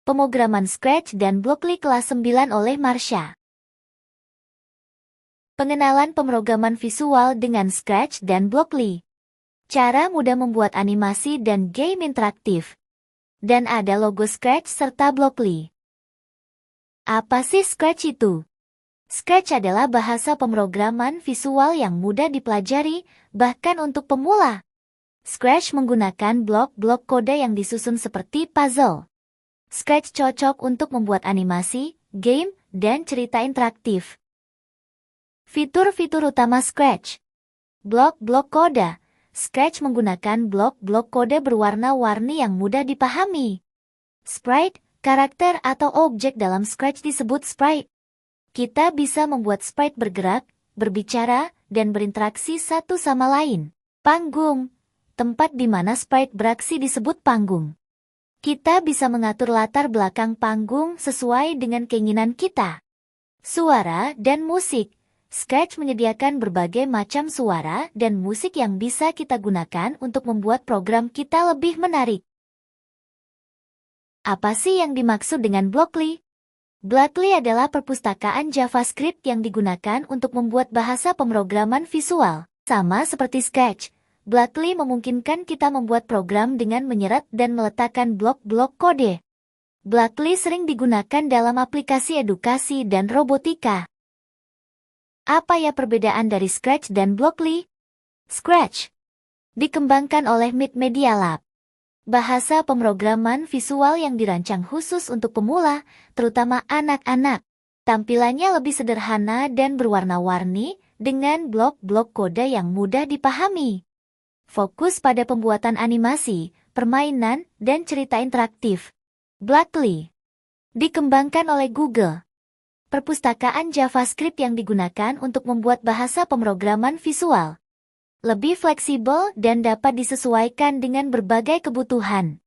Pemrograman Scratch dan Blockly kelas 9 oleh Marsha. Pengenalan pemrograman visual dengan Scratch dan Blockly. Cara mudah membuat animasi dan game interaktif. Dan ada logo Scratch serta Blockly. Apa sih Scratch itu? Scratch adalah bahasa pemrograman visual yang mudah dipelajari, bahkan untuk pemula. Scratch menggunakan blok-blok kode yang disusun seperti puzzle. Scratch cocok untuk membuat animasi, game, dan cerita interaktif. Fitur-fitur utama Scratch. Blok-blok kode. Scratch menggunakan blok-blok kode berwarna-warni yang mudah dipahami. Sprite, karakter atau objek dalam Scratch disebut sprite. Kita bisa membuat sprite bergerak, berbicara, dan berinteraksi satu sama lain. Panggung. Tempat di mana sprite beraksi disebut panggung. Kita bisa mengatur latar belakang panggung sesuai dengan keinginan kita. Suara dan musik. Scratch menyediakan berbagai macam suara dan musik yang bisa kita gunakan untuk membuat program kita lebih menarik. Apa sih yang dimaksud dengan Blockly? Blockly adalah perpustakaan JavaScript yang digunakan untuk membuat bahasa pemrograman visual. Sama seperti Scratch, Blockly memungkinkan kita membuat program dengan menyeret dan meletakkan blok-blok kode. Blockly sering digunakan dalam aplikasi edukasi dan robotika. Apa ya perbedaan dari Scratch dan Blockly? Scratch dikembangkan oleh Mid Media Lab. Bahasa pemrograman visual yang dirancang khusus untuk pemula, terutama anak-anak. Tampilannya lebih sederhana dan berwarna-warni, dengan blok-blok kode yang mudah dipahami. Fokus pada pembuatan animasi, permainan, dan cerita interaktif. Blockly dikembangkan oleh Google. Perpustakaan JavaScript yang digunakan untuk membuat bahasa pemrograman visual. Lebih fleksibel dan dapat disesuaikan dengan berbagai kebutuhan.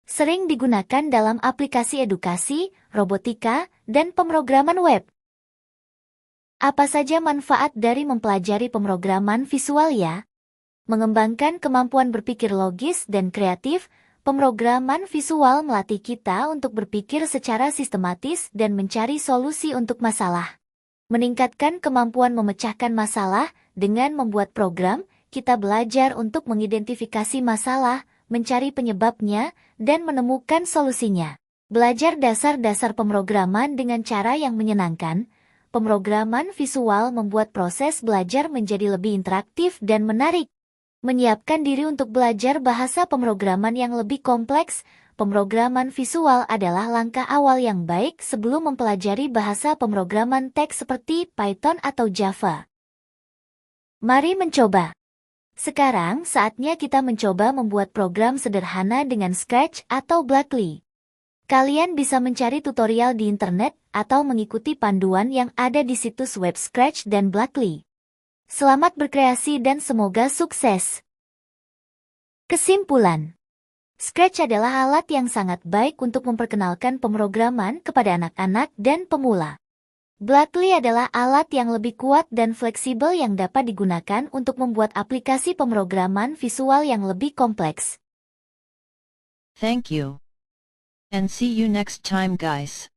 Sering digunakan dalam aplikasi edukasi, robotika, dan pemrograman web. Apa saja manfaat dari mempelajari pemrograman visual ya? Mengembangkan kemampuan berpikir logis dan kreatif, pemrograman visual melatih kita untuk berpikir secara sistematis dan mencari solusi untuk masalah. Meningkatkan kemampuan memecahkan masalah, dengan membuat program, kita belajar untuk mengidentifikasi masalah, mencari penyebabnya, dan menemukan solusinya. Belajar dasar-dasar pemrograman dengan cara yang menyenangkan. Pemrograman visual membuat proses belajar menjadi lebih interaktif dan menarik. Menyiapkan diri untuk belajar bahasa pemrograman yang lebih kompleks, pemrograman visual adalah langkah awal yang baik sebelum mempelajari bahasa pemrograman teks seperti Python atau Java. Mari mencoba. Sekarang saatnya kita mencoba membuat program sederhana dengan Scratch atau Blockly. Kalian bisa mencari tutorial di internet atau mengikuti panduan yang ada di situs web Scratch dan Blockly. Selamat berkreasi dan semoga sukses. Kesimpulan. Scratch adalah alat yang sangat baik untuk memperkenalkan pemrograman kepada anak-anak dan pemula. Blockly adalah alat yang lebih kuat dan fleksibel yang dapat digunakan untuk membuat aplikasi pemrograman visual yang lebih kompleks. Thank you. And see you next time guys.